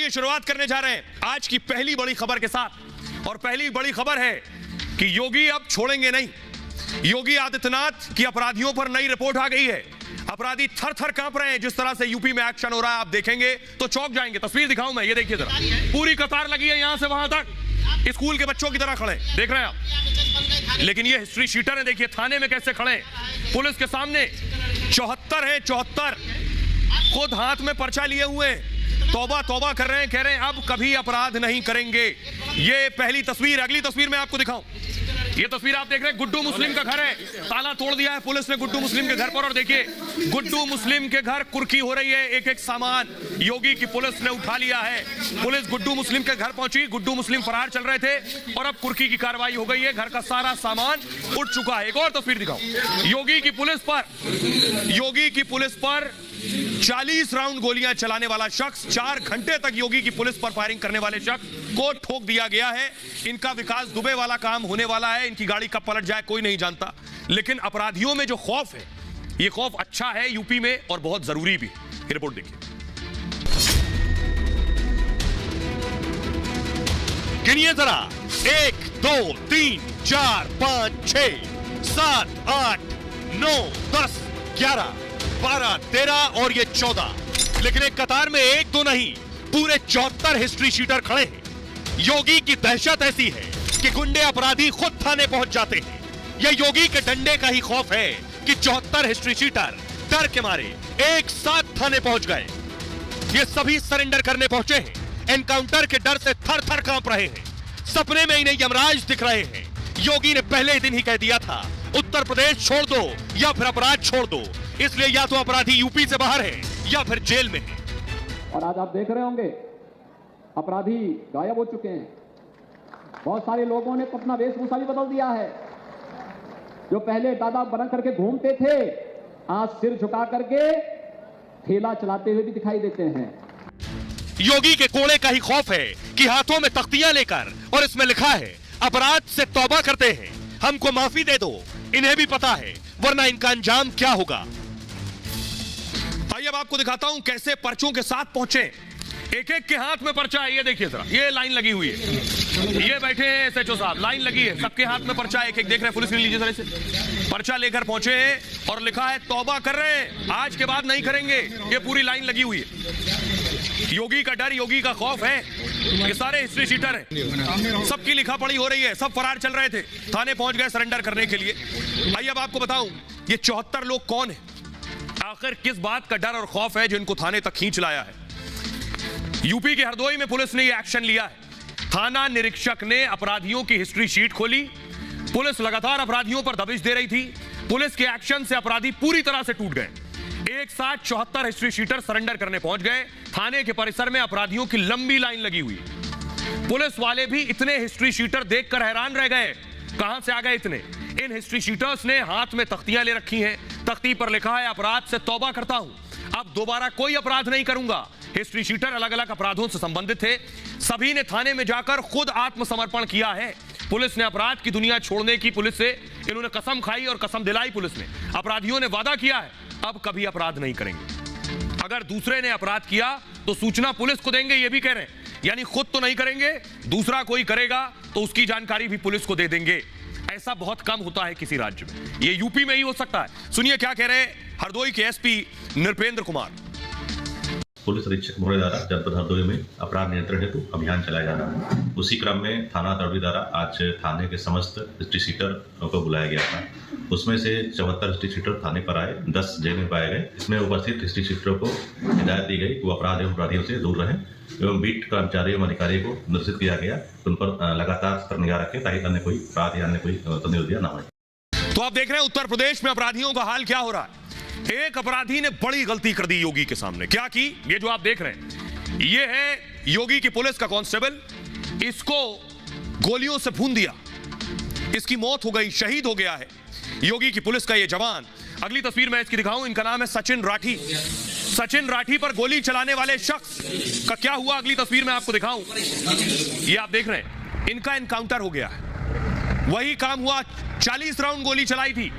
आइए शुरुआत करने जा रहे हैं आज की पहली बड़ी खबर के साथ। और पहली बड़ी खबर है कि योगी अब छोड़ेंगे नहीं। योगी आदित्यनाथ की अपराधियों पर नई रिपोर्ट आ गई है। अपराधी थर थर कांप रहे हैं। जिस तरह से यूपी में एक्शन हो रहा है आप देखेंगे तो चौंक जाएंगे। तस्वीर दिखाऊं मैं, ये देखिए जरा, पूरी कतार लगी है यहां से वहां तक, स्कूल के बच्चों की तरह खड़े देख रहे हैं आप। लेकिन ये हिस्ट्री शीटर है, देखिए थाने में कैसे खड़े हैं पुलिस के सामने। 74 है, 74 खुद हाथ में पर्चा लिए हुए तौबा तौबा कर रहे हैं, कह रहे हैं अब कभी अपराध नहीं करेंगे। ये पहली तस्वीर। अगली तस्वीर मैं आपको दिखाऊं, ये तस्वीर आप देख रहे हैं गुड्डू मुस्लिम का घर है। ताला तोड़ दिया है पुलिस ने गुड्डू मुस्लिम के घर पर। और देखिए गुड्डू मुस्लिम के घर कुर्की हो रही है। एक एक सामान योगी की पुलिस ने उठा लिया है। पुलिस गुड्डू मुस्लिम के घर पहुंची। गुड्डू मुस्लिम फरार चल रहे थे और अब कुर्की की कार्रवाई हो गई है। घर का सारा सामान उठ चुका है। एक और तस्वीर दिखाओ, योगी की पुलिस पर 40 राउंड गोलियां चलाने वाला शख्स, 4 घंटे तक योगी की पुलिस पर फायरिंग करने वाले शख्स को ठोक दिया गया है। इनका विकास दुबे वाला काम होने वाला है। इनकी गाड़ी कब पलट जाए कोई नहीं जानता। लेकिन अपराधियों में जो खौफ है, ये खौफ अच्छा है यूपी में और बहुत जरूरी भी। रिपोर्ट देखिए। गिनिए जरा, 1 2 3 4 5 6 7 8 9 10 11 12 13 और ये 14। लेकिन एक कतार में 1 2 नहीं, पूरे 74 हिस्ट्री शीटर खड़े हैं। योगी की दहशत ऐसी है कि गुंडे अपराधी खुद थाने पहुंच जाते हैं। यह योगी के डंडे का ही खौफ है कि 74 हिस्ट्री शीटर डर के मारे एक साथ थाने पहुंच गए। ये सभी सरेंडर करने पहुंचे हैं। एनकाउंटर के डर से थर थर कांप रहे हैं। सपने में इन्हें यमराज दिख रहे हैं। योगी ने पहले ही दिन ही कह दिया था उत्तर प्रदेश छोड़ दो या फिर अपराध छोड़ दो। इसलिए या तो अपराधी यूपी से बाहर है या फिर जेल में है। और आज आप देख रहे होंगे अपराधी गायब हो चुके हैं। बहुत सारे लोगों ने अपना वेशभूषा भी बदल दिया है। जो पहले दादा बन करके घूमते थे, आज सिर झुका करके ठेला चलाते हुए भी दिखाई देते हैं। योगी के कोड़े का ही खौफ है कि हाथों में तख्तियां लेकर, और इसमें लिखा है अपराध से तौबा करते हैं, हमको माफी दे दो। इन्हें भी पता है वरना इनका अंजाम क्या होगा। आइए अब आपको दिखाता हूं कैसे पर्चों के साथ पहुंचे। एक एक के हाथ में पर्चा है। ये देखिए जरा, ये लाइन लगी हुई है। ये बैठे हैं एसएचओ साहब, लाइन लगी है, सबके हाथ में पर्चा एक एक देख रहे हैं। पुलिस ने लीजिए जरा इसे। पर्चा लेकर पहुंचे हैं और लिखा है तौबा कर रहे हैं, आज के बाद नहीं करेंगे। ये पूरी लाइन लगी हुई है। योगी का डर, योगी का खौफ है। ये सारे हिस्ट्री शीटर हैं, सबकी लिखा पढ़ी हो रही है। सब फरार चल रहे थे, थाने पहुंच गए सरेंडर करने के लिए। आइए अब आपको बताऊं ये 74 लोग कौन है, आखिर किस बात का डर और खौफ है जो इनको थाने तक खींच लाया है। यूपी के हरदोई में पुलिस ने यह एक्शन लिया है। थाना निरीक्षक ने अपराधियों की हिस्ट्री शीट खोली। पुलिस लगातार अपराधियों पर दबिश दे रही थी। पुलिस के एक्शन से अपराधी पूरी तरह से टूट गए। एक साथ 74 हिस्ट्री शीटर सरेंडर करने पहुंच गए। थाने के परिसर में अपराधियों की लंबी लाइन लगी हुई। पुलिस वाले भी इतने हिस्ट्री शीटर देखकर हैरान रह गए, कहां से आ गए इतने। इन हिस्ट्री शीटर्स ने हाथ में तख्तियां ले रखी हैं। तख्ती पर लिखा है अपराध से तौबा करता हूं, अब दोबारा कोई अपराध नहीं करूंगा। हिस्ट्री शीटर अलग अलग अपराधों से संबंधित थे। सभी ने थाने में जाकर खुद आत्मसमर्पण किया है। पुलिस ने अपराध की दुनिया छोड़ने की पुलिस से इन्होंने कसम खाई और कसम दिलाई पुलिस ने। अपराधियों ने वादा किया है अब कभी अपराध नहीं करेंगे। अगर दूसरे ने अपराध किया तो सूचना पुलिस को देंगे, ये भी कह रहे हैं। यानी खुद तो नहीं करेंगे, दूसरा कोई करेगा तो उसकी जानकारी भी पुलिस को दे देंगे। ऐसा बहुत कम होता है किसी राज्य में, ये यूपी में ही हो सकता है। सुनिए क्या कह रहे हैं हरदोई के एसपी नृपेंद्र कुमार। पुलिस अधीक्षक महोदय द्वारा जनपद हरदोई में अपराध नियंत्रण हेतु अभियान चलाया जा रहा है। उसी क्रम में थाना तड़वी द्वारा आज थाने के समस्त हिस्ट्री शीटर को बुलाया गया था। उसमें से 74 हिस्ट्री शीटर थाने पर आए, 10 जेल में पाए गए। इसमें उपस्थित हिस्ट्री शीटरों को हिदायत दी गई कि वो अपराध एवं अपराधियों से दूर रहें एवं बीट कर्मचारियों एवं अधिकारियों को निर्देशित किया गया उन पर लगातार निगाह रखें ताकि अन्य कोई अपराध या अन्य कोई तंदिया न हो। तो आप देख रहे हैं उत्तर प्रदेश में अपराधियों का हाल क्या हो रहा है। एक अपराधी ने बड़ी गलती कर दी योगी के सामने। क्या की? ये जो आप देख रहे हैं ये है योगी की पुलिस का कांस्टेबल। इसको गोलियों से भून दिया, इसकी मौत हो गई, शहीद हो गया है योगी की पुलिस का ये जवान। अगली तस्वीर मैं इसकी दिखाऊं, इनका नाम है सचिन राठी। सचिन राठी पर गोली चलाने वाले शख्स का क्या हुआ अगली तस्वीर में आपको दिखाऊं। ये आप देख रहे हैं इनका एनकाउंटर हो गया है। वही काम हुआ, 40 राउंड गोली चलाई थी।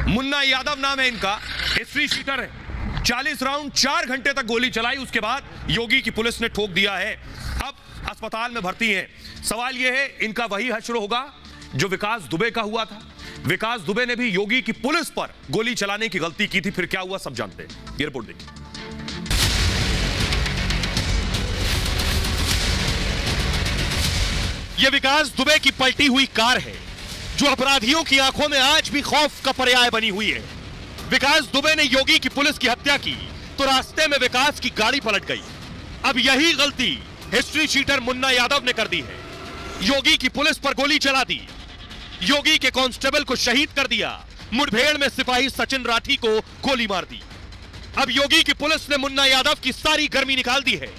मुन्ना यादव नाम है इनका, हिस्ट्री शीटर है। 40 राउंड 4 घंटे तक गोली चलाई, उसके बाद योगी की पुलिस ने ठोक दिया है। अब अस्पताल में भर्ती हैं। सवाल यह है, इनका वही हश्र होगा जो विकास दुबे का हुआ था। विकास दुबे ने भी योगी की पुलिस पर गोली चलाने की गलती की थी। फिर क्या हुआ सब जानते हैं, ये रिपोर्ट देखिए। यह विकास दुबे की पलटी हुई कार है जो अपराधियों की आंखों में आज भी खौफ का पर्याय बनी हुई है। विकास दुबे ने योगी की पुलिस की हत्या की तो रास्ते में विकास की गाड़ी पलट गई। अब यही गलती हिस्ट्री शीटर मुन्ना यादव ने कर दी है। योगी की पुलिस पर गोली चला दी, योगी के कांस्टेबल को शहीद कर दिया, मुठभेड़ में सिपाही सचिन राठी को गोली मार दी। अब योगी की पुलिस ने मुन्ना यादव की सारी गर्मी निकाल दी है।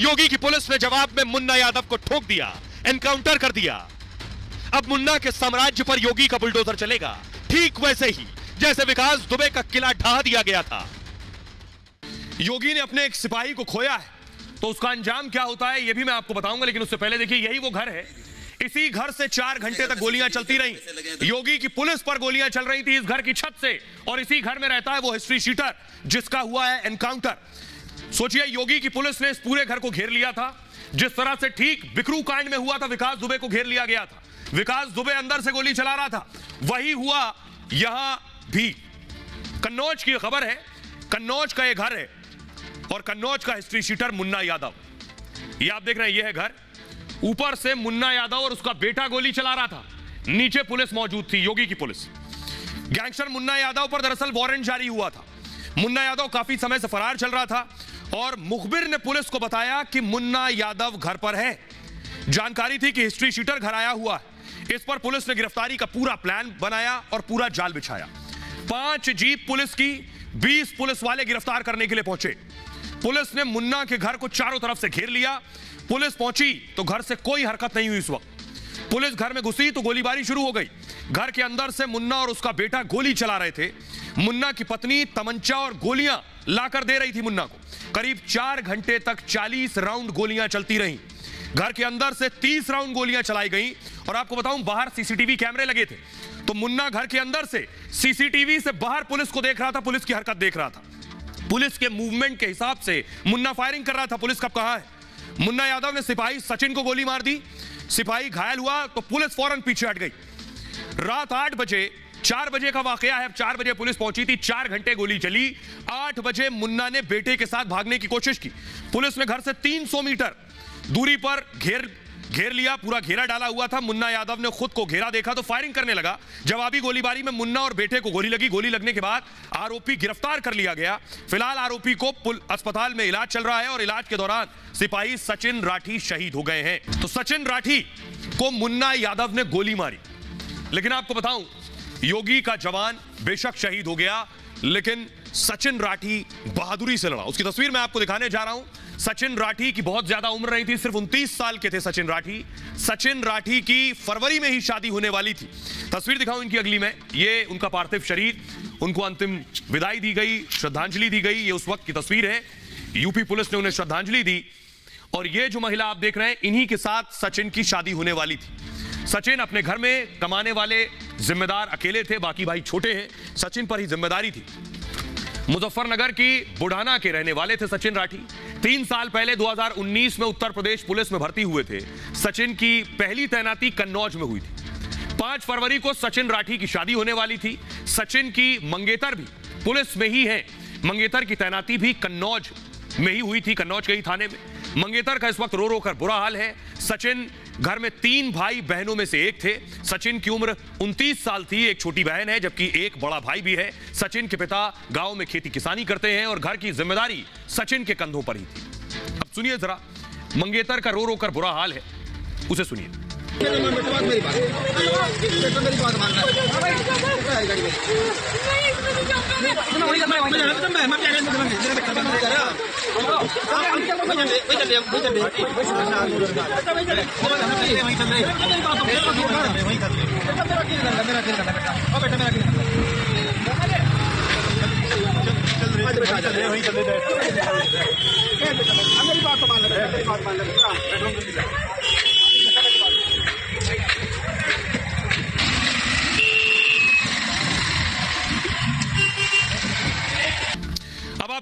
योगी की पुलिस ने जवाब में मुन्ना यादव को ठोक दिया, एनकाउंटर कर दिया। अब मुन्ना के साम्राज्य पर योगी का बुलडोजर चलेगा, ठीक वैसे ही जैसे विकास दुबे का किला ढहा दिया गया था। योगी ने अपने एक सिपाही को खोया है तो उसका अंजाम क्या होता है यह भी मैं आपको बताऊंगा, लेकिन उससे पहले देखिए यही वो घर है। इसी घर से 4 घंटे तक गोलियां चलती रही। योगी की पुलिस पर गोलियां चल रही थी इस घर की छत से, और इसी घर में रहता है वो हिस्ट्री शीटर जिसका हुआ है एनकाउंटर। सोचिए, योगी की पुलिस ने इस पूरे घर को घेर लिया था। जिस तरह से ठीक बिकरू कांड में हुआ था, विकास दुबे को घेर लिया गया था, विकास दुबे अंदर से गोली चला रहा था, वही हुआ यहां भी। कन्नौज की खबर है, कन्नौज का यह घर है और कन्नौज का हिस्ट्री शीटर मुन्ना यादव। ये आप देख रहे हैं, यह है घर। ऊपर से मुन्ना यादव और उसका बेटा गोली चला रहा था, नीचे पुलिस मौजूद थी, योगी की पुलिस। गैंगस्टर मुन्ना यादव पर दरअसल वारंट जारी हुआ था। मुन्ना यादव काफी समय से फरार चल रहा था और मुखबिर ने पुलिस को बताया कि मुन्ना यादव घर पर है। जानकारी थी कि हिस्ट्री शीटर घर आया हुआ है। इस पर पुलिस ने गिरफ्तारी का पूरा प्लान बनाया और पूरा जाल बिछाया। 5 जीप पुलिस की, 20 पुलिस वाले गिरफ्तार करने के लिए पहुंचे। पुलिस ने मुन्ना के घर को चारों तरफ से घेर लिया। पुलिस पहुंची तो घर से कोई हरकत नहीं हुई। इस वक्त पुलिस घर में घुसी तो गोलीबारी शुरू हो गई। घर के अंदर से मुन्ना और उसका बेटा गोली चला रहे थे। मुन्ना की पत्नी तमंचा और गोलियां लाकर दे रही थी मुन्ना को। करीब 4 घंटे तक 40 राउंड गोलियां चलती रहीं। घर के अंदर से 30 राउंड गोलियां चलाई गई। और आपको बताऊं, बाहर सीसीटीवी कैमरे लगे थे, तो मुन्ना घर के अंदर से सीसीटीवी से बाहर पुलिस को देख रहा था, पुलिस की हरकत देख रहा था। पुलिस के मूवमेंट के हिसाब से मुन्ना फायरिंग कर रहा था। पुलिस कब कहां है? मुन्ना यादव ने सिपाही सचिन को गोली मार दी, सिपाही घायल हुआ तो पुलिस फौरन पीछे हट गई। रात 8 बजे, 4 बजे का वाकया है। अब 4 बजे पुलिस पहुंची थी, 4 घंटे गोली चली। 8 बजे मुन्ना ने बेटे के साथ भागने की कोशिश की। पुलिस ने घर से 300 मीटर दूरी पर घेर लिया, पूरा घेरा डाला हुआ था। मुन्ना यादव ने खुद को घेरा देखा तो फायरिंग करने लगा। जवाबी गोलीबारी में मुन्ना और बेटे को गोली लगी। गोली लगने के बाद आरोपी गिरफ्तार कर लिया गया। फिलहाल आरोपी को अस्पताल में इलाज चल रहा है और इलाज के दौरान सिपाही सचिन राठी शहीद हो गए हैं। तो सचिन राठी को मुन्ना यादव ने गोली मारी, लेकिन आपको बताऊं, योगी का जवान बेशक शहीद हो गया, लेकिन सचिन राठी बहादुरी से लड़ा। उसकी तस्वीर मैं आपको दिखाने जा रहा हूं। सचिन राठी की बहुत ज्यादा उम्र नहीं थी, सिर्फ 29 साल के थे सचिन राठी। सचिन राठी की फरवरी में ही शादी होने वाली थी। तस्वीर दिखाऊं इनकी अगली में। ये उनका पार्थिव शरीर, उनको अंतिम विदाई दी गई, श्रद्धांजलि दी गई। ये उस वक्त की तस्वीर है। यूपी पुलिस ने उन्हें श्रद्धांजलि दी। और ये जो महिला आप देख रहे हैं, इन्हीं के साथ सचिन की शादी होने वाली थी। सचिन अपने घर में कमाने वाले जिम्मेदार अकेले थे, बाकी भाई छोटे हैं, सचिन पर ही जिम्मेदारी थी। मुजफ्फरनगर की बुढ़ाना के रहने वाले थे सचिन राठी। 3 साल पहले 2019 में उत्तर प्रदेश पुलिस में भर्ती हुए थे। सचिन की पहली तैनाती कन्नौज में हुई थी। 5 फरवरी को सचिन राठी की शादी होने वाली थी। सचिन की मंगेतर भी पुलिस में ही है। मंगेतर की तैनाती भी कन्नौज में ही हुई थी, कन्नौज के ही थाने में। मंगेतर का इस वक्त रो रो कर बुरा हाल है। सचिन घर में 3 भाई बहनों में से एक थे। सचिन की उम्र 29 साल थी, एक छोटी बहन है जबकि एक बड़ा भाई भी है। सचिन के पिता गांव में खेती किसानी करते हैं और घर की जिम्मेदारी सचिन के कंधों पर ही थी। अब सुनिए जरा, मंगेतर का रो रो कर बुरा हाल है, उसे सुनिए।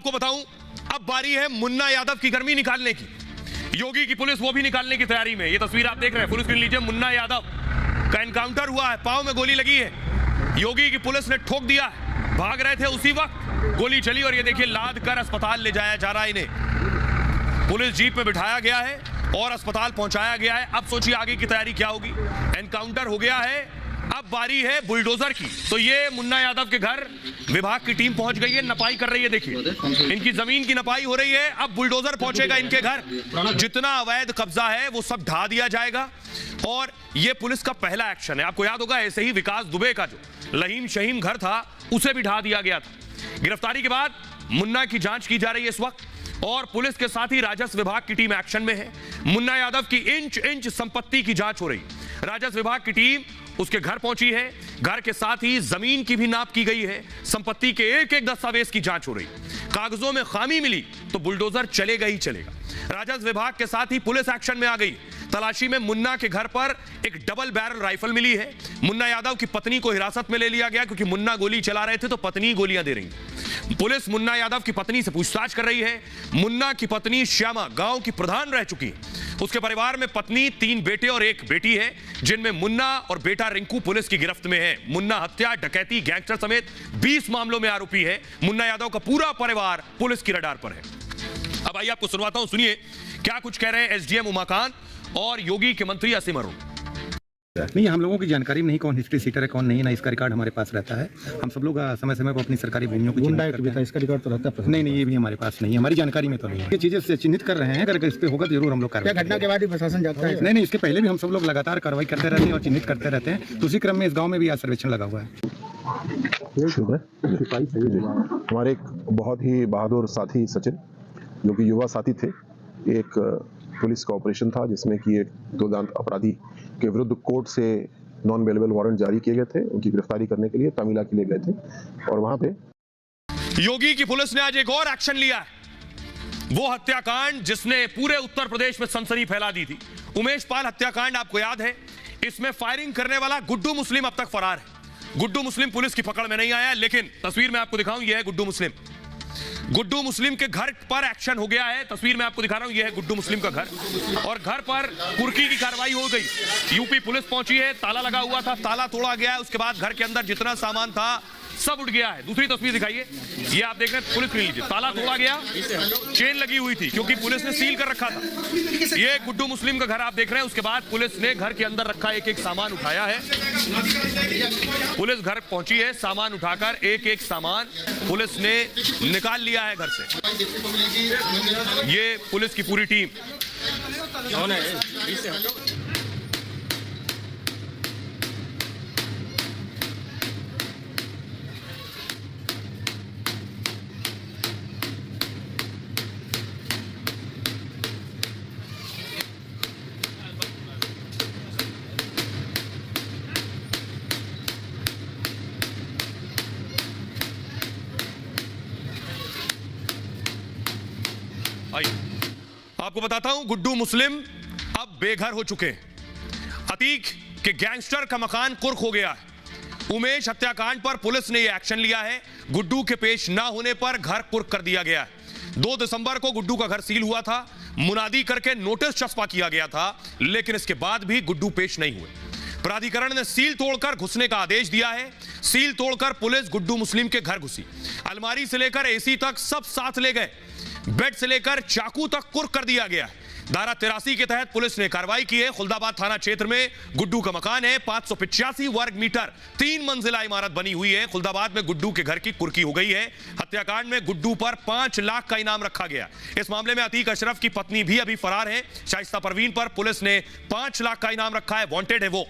आपको बताऊं, अब बारी है मुन्ना यादव की गर्मी निकालने की। योगी की पुलिस वो भी निकालने की तैयारी में। ये तस्वीर आप देख रहे हैं, फुल स्क्रीन लीजिए। मुन्ना यादव का एनकाउंटर हुआ है, पांव में गोली लगी है, योगी की पुलिस ने ठोक दिया है। भाग रहे थे उसी वक्त गोली चली और ये देखिए लाद कर अस्पताल ले जाया जा रहा है इन्हें। पुलिस जीप में बिठाया गया है और अस्पताल पहुंचाया गया है। अब सोचिए आगे की तैयारी क्या होगी। एनकाउंटर हो गया है, अब बारी है बुलडोजर की। तो ये मुन्ना यादव के घर विभाग की टीम पहुंच गई है, नपाई कर रही है। देखिए इनकी जमीन की नपाई हो रही है। अब बुलडोजर पहुंचेगा इनके घर, जितना अवैध कब्जा है वो सब ढा दिया जाएगा। और ये पुलिस का पहला एक्शन है। आपको याद होगा ऐसे ही विकास दुबे का जो लहीम शहीम घर था उसे भी ढा दिया गया था। गिरफ्तारी के बाद मुन्ना की जांच की जा रही है इस वक्त और पुलिस के साथ ही राजस्व विभाग की टीम एक्शन में है। मुन्ना यादव की इंच इंच संपत्ति की जांच हो रही। राजस्व विभाग की टीम उसके घर पहुंची है, घर के साथ ही जमीन की भी नाप की गई है, संपत्ति के एक एक दस्तावेज की जांच हो रही। कागजों में खामी मिली तो बुलडोजर चलेगा ही चलेगा। राजस्व विभाग के साथ ही पुलिस एक्शन में आ गई। तलाशी में मुन्ना के घर पर एक डबल बैरल राइफल मिली है। मुन्ना यादव की पत्नी को हिरासत में ले लिया गया क्योंकि मुन्ना गोली चला रहे थे तो पत्नी गोलियां दे रही। पुलिस मुन्ना यादव की पत्नी से पूछताछ कर रही है। मुन्ना की पत्नी श्यामा गांव की प्रधान रह चुकी है। उसके परिवार में पत्नी, 3 बेटे और 1 बेटी है, जिनमें मुन्ना और बेटा रिंकू पुलिस की गिरफ्त में है। मुन्ना हत्या, डकैती, गैंगस्टर समेत 20 मामलों में आरोपी है। मुन्ना यादव का पूरा परिवार पुलिस की रडार पर है। अब आइए आपको सुनवाता हूं, सुनिए क्या कुछ कह रहे हैं एसडीएम उमाकांत और योगी के मंत्री असीम अरुण। नहीं, हम लोगों की जानकारी में नहीं कौन हिस्ट्री सीटर है कौन नहीं, ना इसका रिकॉर्ड हमारे पास रहता है। हम सब लोग समय समय पर अपनी सरकारी भूमियों को इसका रिकॉर्ड तो रहता है। नहीं, ये भी हमारे पास नहीं है, हमारी जानकारी में तो नहीं है। ये चीजें से चिन्हित कर रहे हैं, अगर इस पे होगा तो जरूर हम लोग कार्रवाई। घटना के बाद ही प्रशासन जाता है? नहीं, इसके पहले भी हम सब लोग लगातार कार्रवाई करते रहते हैं और चिन्हित करते रहते हैं। तो उसी क्रम में इस गाँव में भी आज सर्वेक्षण लगा हुआ है। हमारे एक बहुत ही बहादुर साथी सचिन, जो कि युवा साथी थे, एक पुलिस का ऑपरेशन था जिसमें कि एक 2 दांत अपराधी के विरुद्ध कोर्ट से नॉन बेलेबल वारंट जारी किए गए थे। उनकी गिरफ्तारी करने के लिए तमिला के लिए गए थे और वहां पे योगी की पुलिस ने आज एक और एक्शन लिया है। वो हत्याकांड जिसने पूरे उत्तर प्रदेश में सनसनी फैला दी थी, उमेश पाल हत्याकांड, आपको याद है। इसमें फायरिंग करने वाला गुड्डू मुस्लिम अब तक फरार है। गुड्डू मुस्लिम पुलिस की पकड़ में नहीं आया, लेकिन तस्वीर में आपको दिखाऊं, यह है गुड्डू मुस्लिम। गुड्डू मुस्लिम के घर पर एक्शन हो गया है। तस्वीर में आपको दिखा रहा हूं, यह है गुड्डू मुस्लिम का घर और घर पर कुर्की की कार्रवाई हो गई। यूपी पुलिस पहुंची है, ताला लगा हुआ था, ताला तोड़ा गया है। उसके बाद घर के अंदर जितना सामान था सब उठ गया है। दूसरी तस्वीर दिखाइए, ये आप देख रहे हैं, पुलिस नहीं लीजिए, ताला तोड़ा गया, चेन लगी हुई थी क्योंकि पुलिस ने सील कर रखा था। ये गुड्डू मुस्लिम का घर आप देख रहे हैं। उसके बाद पुलिस ने घर के अंदर रखा एक एक सामान उठाया है। पुलिस घर पहुंची है, सामान उठाकर एक एक सामान पुलिस ने निकाल लिया है घर से। ये पुलिस की पूरी टीम। आपको बताता हूं, गुड्डू मुस्लिम अब बेघर हो चुके हैं। अतीक के गैंगस्टर का मकान कुर्क हो गया है। उमेश हत्याकांड पर पुलिस ने यह एक्शन लिया है। गुड्डू के पेश ना होने पर घर कुर्क कर दिया गया है। 2 दिसंबर को गुड्डू का घर सील हुआ था, मुनादी करके नोटिस चस्पा किया गया था, लेकिन इसके बाद भी गुड्डू पेश नहीं हुए। प्राधिकरण ने सील तोड़कर घुसने का आदेश दिया है। सील तोड़कर पुलिस गुड्डू मुस्लिम के घर घुसी। अलमारी से लेकर एसी तक सब साथ ले गए। बेड से लेकर चाकू तक कुर्क कर दिया गया है। धारा 83 के तहत पुलिस ने कार्रवाई की है। खुलदाबाद थाना क्षेत्र में गुड्डू का मकान है। 585 वर्ग मीटर 3 मंजिला इमारत बनी हुई है। खुलदाबाद में गुड्डू के घर की कुर्की हो गई है। हत्याकांड में गुड्डू पर 5 लाख का इनाम रखा गया। इस मामले में अतीक अशरफ की पत्नी भी अभी फरार है। शाइस्ता परवीन पर पुलिस ने 5 लाख का इनाम रखा है, वांटेड है वो।